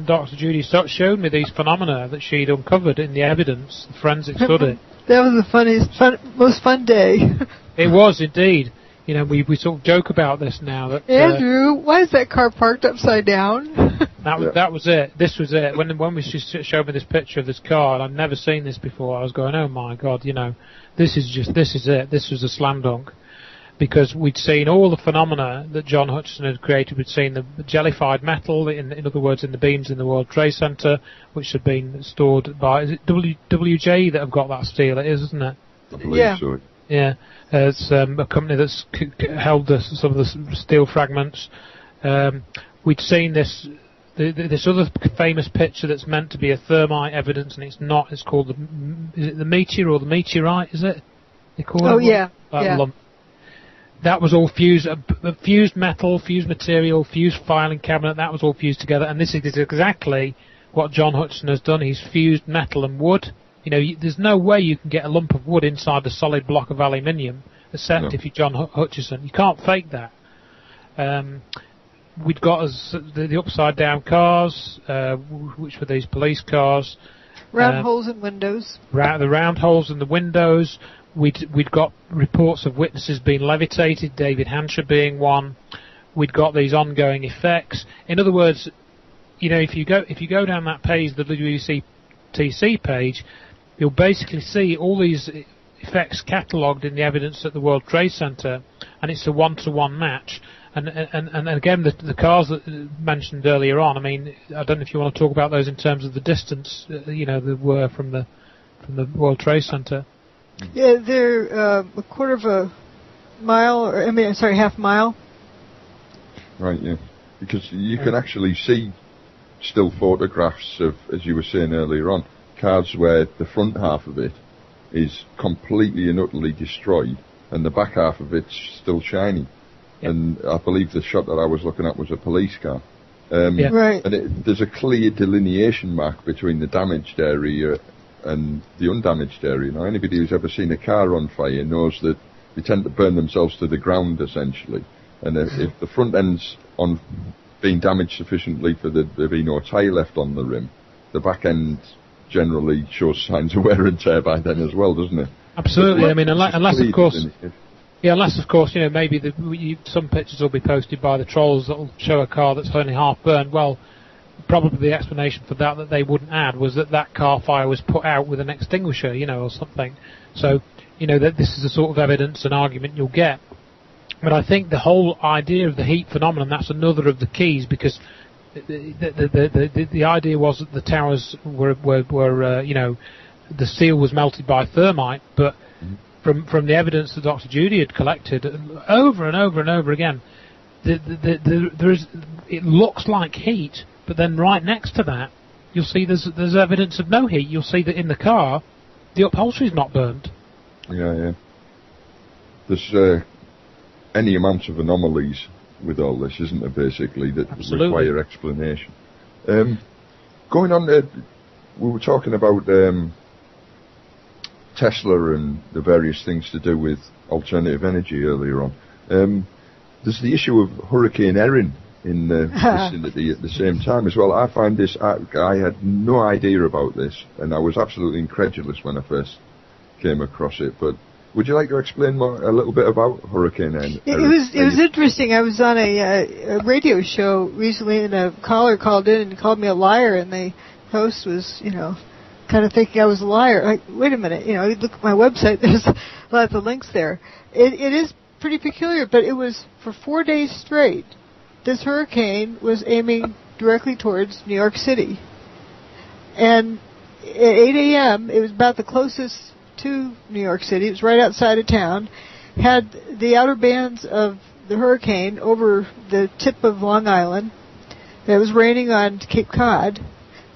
when Dr. Judy showed me these phenomena that she'd uncovered in the evidence, the forensic study. That was the most fun day. It was indeed. You know, we sort of joke about this now. That Andrew, why is that car parked upside down? That was it. This was it. When she showed me this picture of this car, and I'd never seen this before, I was going, oh my God, you know, this is it. This was a slam dunk. Because we'd seen all the phenomena that John Hutchison had created. We'd seen the jellified metal, in other words, in the beams in the World Trade Center, which had been stored by, is it WJ that have got that steel? It is, isn't it? I believe so. Yeah, it's a company that's held some of the steel fragments. We'd seen this other famous picture that's meant to be a thermite evidence, and it's not. It's called is it the meteor or the meteorite? Is it? They call it? Yeah. Lump. That was all fused metal, fused material, fused filing cabinet. That was all fused together, and this is exactly what John Hutchison has done. He's fused metal and wood. You know, there's no way you can get a lump of wood inside a solid block of aluminium, except if you're John Hutchison. You can't fake that. We'd got the upside-down cars, which were these police cars. Round holes in windows. The round holes in the windows. We'd got reports of witnesses being levitated, David Hansher being one. We'd got these ongoing effects. In other words, you know, if you go down that page, the WTC page, you'll basically see all these effects catalogued in the evidence at the World Trade Center, and it's a one-to-one match. And again, the cars that mentioned earlier on. I mean, I don't know if you want to talk about those in terms of the distance, you know, that were from the World Trade Center. Yeah, they're a quarter of a mile, half mile. Right, yeah. Because you can actually see still photographs of, as you were saying earlier on, cars where the front half of it is completely and utterly destroyed, and the back half of it's still shiny. Yep. And I believe the shot that I was looking at was a police car. Right. And there's a clear delineation mark between the damaged area and the undamaged area. Now, anybody who's ever seen a car on fire knows that they tend to burn themselves to the ground, essentially. And if the front end's on being damaged sufficiently for there be no tyre left on the rim, the back end generally shows signs of wear and tear by then as well, doesn't it? Absolutely. I mean, unless of course, you know, maybe some pictures will be posted by the trolls that will show a car that's only half burned. Well, probably the explanation for that they wouldn't add was that car fire was put out with an extinguisher, you know, or something. So, you know, that this is the sort of evidence and argument you'll get. But I think the whole idea of the heat phenomenon, that's another of the keys, because the idea was that the towers were you know, the steel was melted by thermite, but from the evidence that Dr. Judy had collected over and over and over again, it looks like heat, but then right next to that, you'll see there's evidence of no heat. You'll see that in the car, the upholstery's not burnt. Yeah. There's any amount of anomalies with all this, isn't there, basically, that require explanation. Going on, we were talking about Tesla and the various things to do with alternative energy earlier on. There's the issue of Hurricane Erin in the vicinity at the same time as well. I find this, I had no idea about this, and I was absolutely incredulous when I first came across it, but would you like to explain a little bit about Hurricane Erin? It was interesting. I was on a radio show recently, and a caller called in and called me a liar, and the host was, you know, kind of thinking I was a liar. Like, wait a minute, you know, you look at my website, there's lots of links there. It is pretty peculiar, but it was for 4 days straight. This hurricane was aiming directly towards New York City. And at 8 a.m., it was about the closest to New York City. It was right outside of town. Had the outer bands of the hurricane over the tip of Long Island. It was raining on Cape Cod.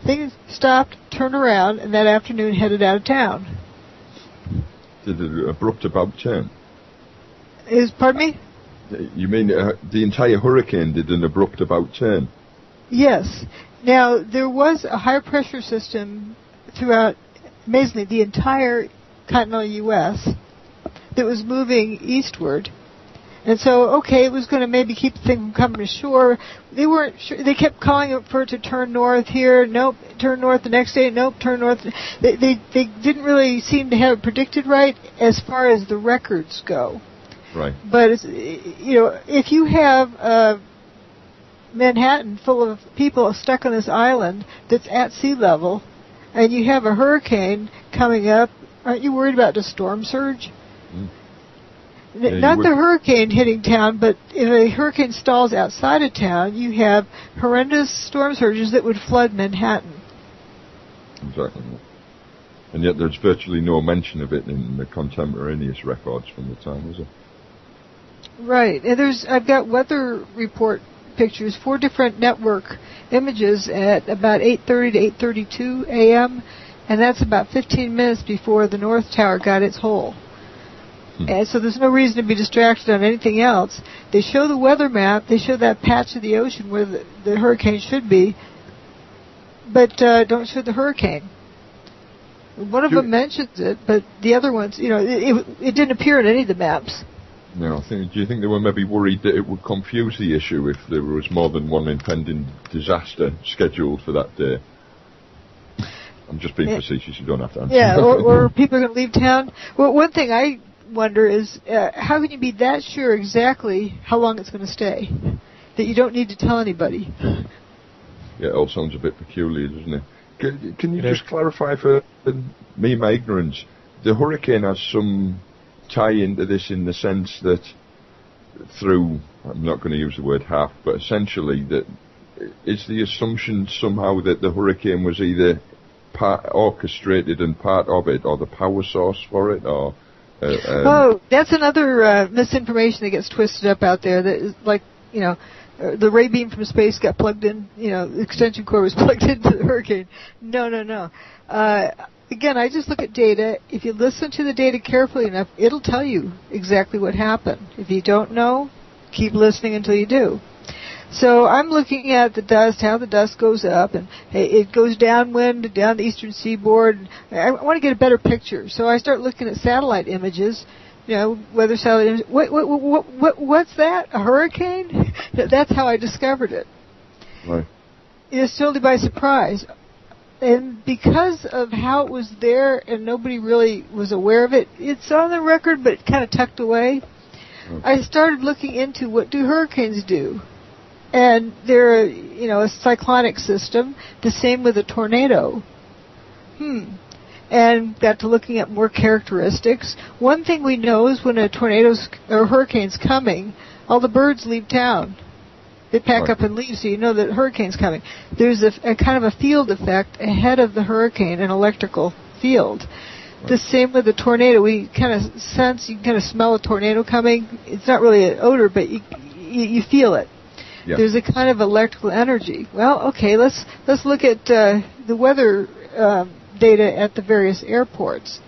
Things stopped, turned around, and that afternoon headed out of town. Did it abrupt about turn? Pardon me? You mean the entire hurricane did an abrupt about turn? Yes. Now, there was a high pressure system throughout, amazingly, the entire continental U.S. that was moving eastward. And so, okay, it was going to maybe keep the thing from coming ashore. They weren't sure. They kept calling for it to turn north here. Nope, turn north the next day. Nope, turn north. They didn't really seem to have it predicted right as far as the records go. Right. But it's, if you have Manhattan full of people stuck on this island that's at sea level, and you have a hurricane coming up, aren't you worried about the storm surge? Mm. Yeah, not the hurricane hitting town, but if a hurricane stalls outside of town, you have horrendous storm surges that would flood Manhattan. Exactly. And yet there's virtually no mention of it in the contemporaneous records from the time, is there? Right. And I've got weather report pictures, 4 different network images at about 8:30 to 8:32 a.m., and that's about 15 minutes before the North Tower got its hole. And so there's no reason to be distracted on anything else. They show the weather map. They show that patch of the ocean where the hurricane should be, but don't show the hurricane. One of them mentions it, but the other ones, it didn't appear in any of the maps. No, do you think they were maybe worried that it would confuse the issue if there was more than one impending disaster scheduled for that day? I'm just being facetious. You don't have to answer. Yeah, or people are going to leave town. Well, one thing I wonder is how can you be that sure exactly how long it's going to stay that you don't need to tell anybody? Yeah, it all sounds a bit peculiar, doesn't it? Can you just clarify for me, my ignorance, the hurricane has some tie into this in the sense that through, I'm not going to use the word half, but essentially that is the assumption somehow that the hurricane was either orchestrated and part of it, or the power source for it, or that's another misinformation that gets twisted up out there. That is like, the ray beam from space got plugged in. The extension cord was plugged into the hurricane. No. Again, I just look at data. If you listen to the data carefully enough, it'll tell you exactly what happened. If you don't know, keep listening until you do. So I'm looking at the dust, how the dust goes up, and it goes downwind, down the eastern seaboard. I want to get a better picture. So I start looking at satellite images, weather satellite images. What's that? A hurricane? That's how I discovered it. Right. It's totally by surprise. And because of how it was there and nobody really was aware of it, it's on the record but kind of tucked away. Okay. I started looking into what do hurricanes do. And they're, a cyclonic system, the same with a tornado. And got to looking at more characteristics. One thing we know is when a tornado's or hurricane's coming, all the birds leave town. They pack up and leave, so you know that a hurricane's coming. There's a kind of a field effect ahead of the hurricane, an electrical field. Right. The same with the tornado. We kind of sense, you can kind of smell a tornado coming. It's not really an odor, but you feel it. Yep. There's a kind of electrical energy. Well, okay, let's look at the weather data at the various airports.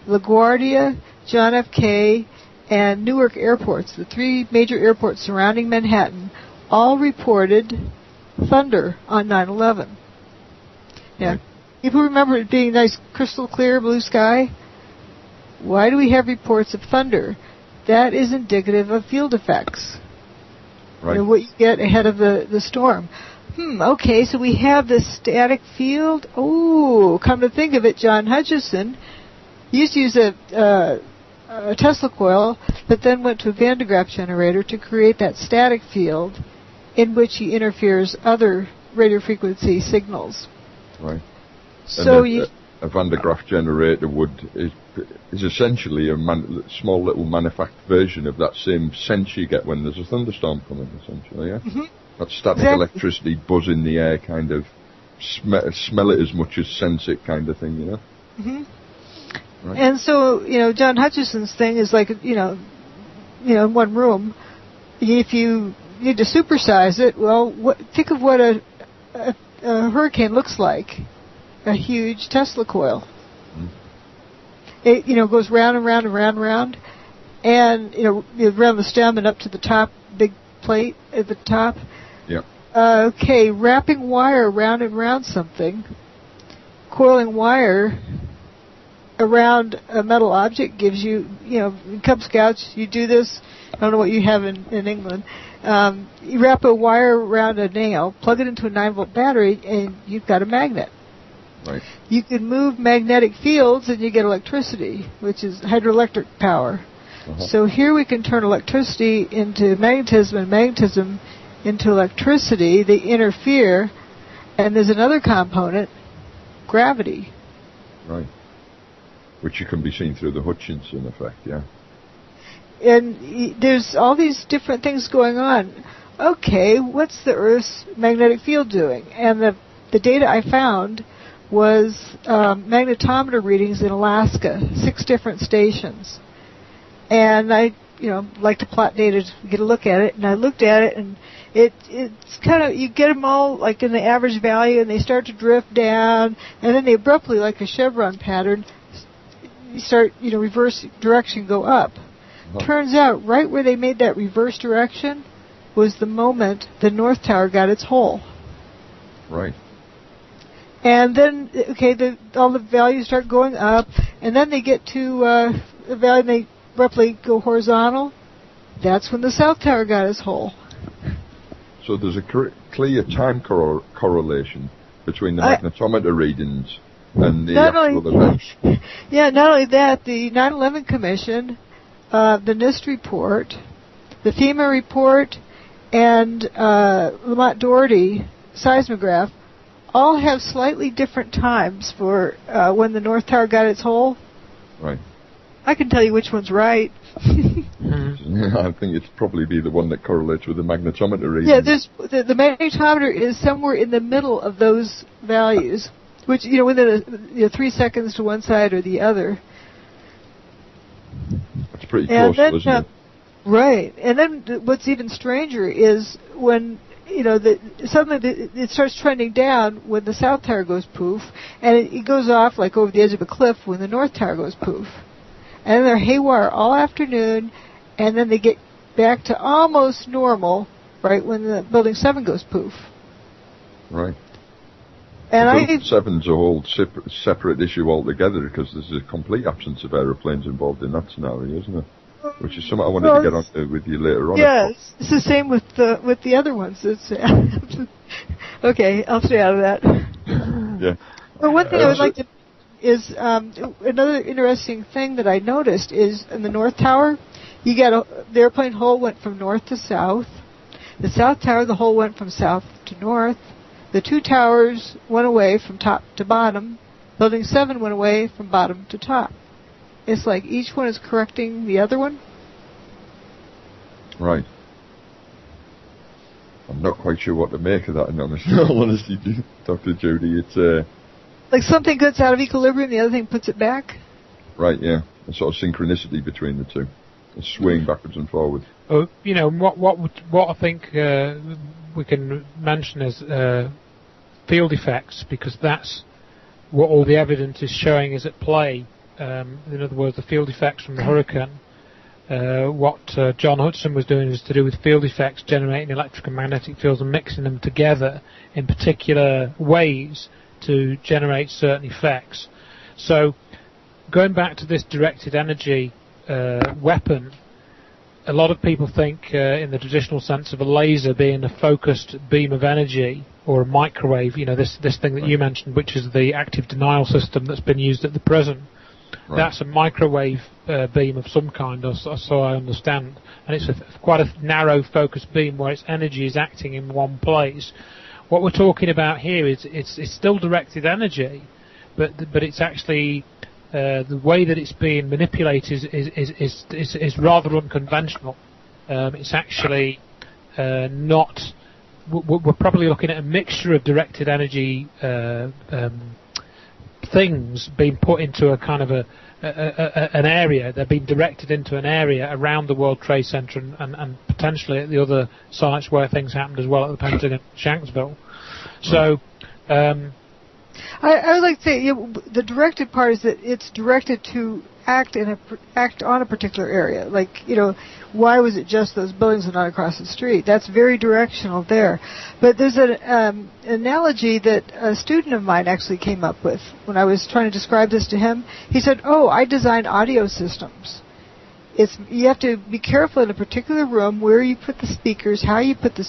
LaGuardia, John F. K., and Newark airports, the 3 major airports surrounding Manhattan, all reported thunder on 9/11. Yeah. Right. People remember it being nice, crystal clear, blue sky. Why do we have reports of thunder? That is indicative of field effects. Right. What you get ahead of the storm. Okay, so we have this static field. Oh, come to think of it, John Hutchison used to use a Tesla coil, but then went to a Van de Graaff generator to create that static field in which he interferes other radio frequency signals. Right. So a Van de Graaff generator is essentially a small little manufactured version of that same sense you get when there's a thunderstorm coming, essentially, yeah? Mm-hmm. That static electricity buzz in the air kind of smell it as much as sense it kind of thing, Mm-hmm. Right. And so, John Hutchison's thing is like, in one room. If you need to supersize it, well, think of what a hurricane looks like. A huge Tesla coil. Mm. It, goes round and round and round and round, and, around the stem and up to the top, big plate at the top. Yeah. Okay, wrapping wire round and round something, coiling wire. around a metal object gives you, in Cub Scouts, you do this. I don't know what you have in England. You wrap a wire around a nail, plug it into a 9-volt battery, and you've got a magnet. Right. You can move magnetic fields, and you get electricity, which is hydroelectric power. Uh-huh. So here we can turn electricity into magnetism, and magnetism into electricity. They interfere, and there's another component, gravity. Right. Which you can be seen through the Hutchinson effect, yeah. And there's all these different things going on. Okay, what's the Earth's magnetic field doing? And the data I found was magnetometer readings in Alaska, 6 different stations. And I, like to plot data to get a look at it. And I looked at it, and it's kind of, you get them all like in the average value, and they start to drift down, and then they abruptly, like a chevron pattern, you start, reverse direction, go up. Uh-huh. Turns out, right where they made that reverse direction was the moment the North Tower got its hole. Right. And then, all the values start going up, and then they get to a value, and they abruptly go horizontal. That's when the South Tower got its hole. So there's a clear time correlation between the magnetometer readings and the actual events. Yeah, not only that, the 9/11 Commission, the NIST report, the FEMA report, and Lamont Doherty seismograph all have slightly different times for when the North Tower got its hole. Right. I can tell you which one's right. I think it'd probably be the one that correlates with the magnetometer reading. Yeah, the magnetometer is somewhere in the middle of those values, which, within 3 seconds to one side or the other. That's pretty close, isn't it? Right. And then what's even stranger is when, suddenly it starts trending down when the South Tower goes poof, and it goes off like over the edge of a cliff when the North Tower goes poof. And then they're haywire all afternoon, and then they get back to almost normal right when the Building 7 goes poof. Right. And Building 7's a whole separate issue altogether, because there's a complete absence of aeroplanes involved in that scenario, isn't it? Which is something I wanted to get on with you later on. Yeah, it's the same with the other ones. It's okay, I'll stay out of that. Yeah. But one thing I would like to is another interesting thing that I noticed is in the North Tower, you got the airplane hole went from north to south. The South Tower, the hole went from south to north. The 2 towers went away from top to bottom. Building 7 went away from bottom to top. It's like each one is correcting the other one. Right. I'm not quite sure what to make of that, in all honesty, Dr. Judy. It's like something gets out of equilibrium, the other thing puts it back. Right, yeah. A sort of synchronicity between the two. A swing backwards and forwards. What I think we can mention is field effects, because that's what all the evidence is showing is at play. In other words, the field effects from the hurricane. What John Hudson was doing is to do with field effects, generating electric and magnetic fields and mixing them together in particular ways to generate certain effects. So, going back to this directed energy weapon, a lot of people think in the traditional sense of a laser being a focused beam of energy, or a microwave, this thing that you mentioned, which is the active denial system that's been used at the present. Right. That's a microwave beam of some kind, or so I understand, and it's quite a narrow focused beam where its energy is acting in one place. What we're talking about here is it's still directed energy, but it's actually the way that it's being manipulated is rather unconventional. It's actually not. We're probably looking at a mixture of directed energy things being put into a kind of an area. They're being directed into an area around the World Trade Center and potentially at the other sites where things happened as well, at the Pentagon, Shanksville. So, I would like to say the directed part is that it's directed to act on a particular area. Like, why was it just those buildings and not across the street? That's very directional there. But there's an analogy that a student of mine actually came up with when I was trying to describe this to him. He said, I designed audio systems. You have to be careful in a particular room where you put the speakers, how you put the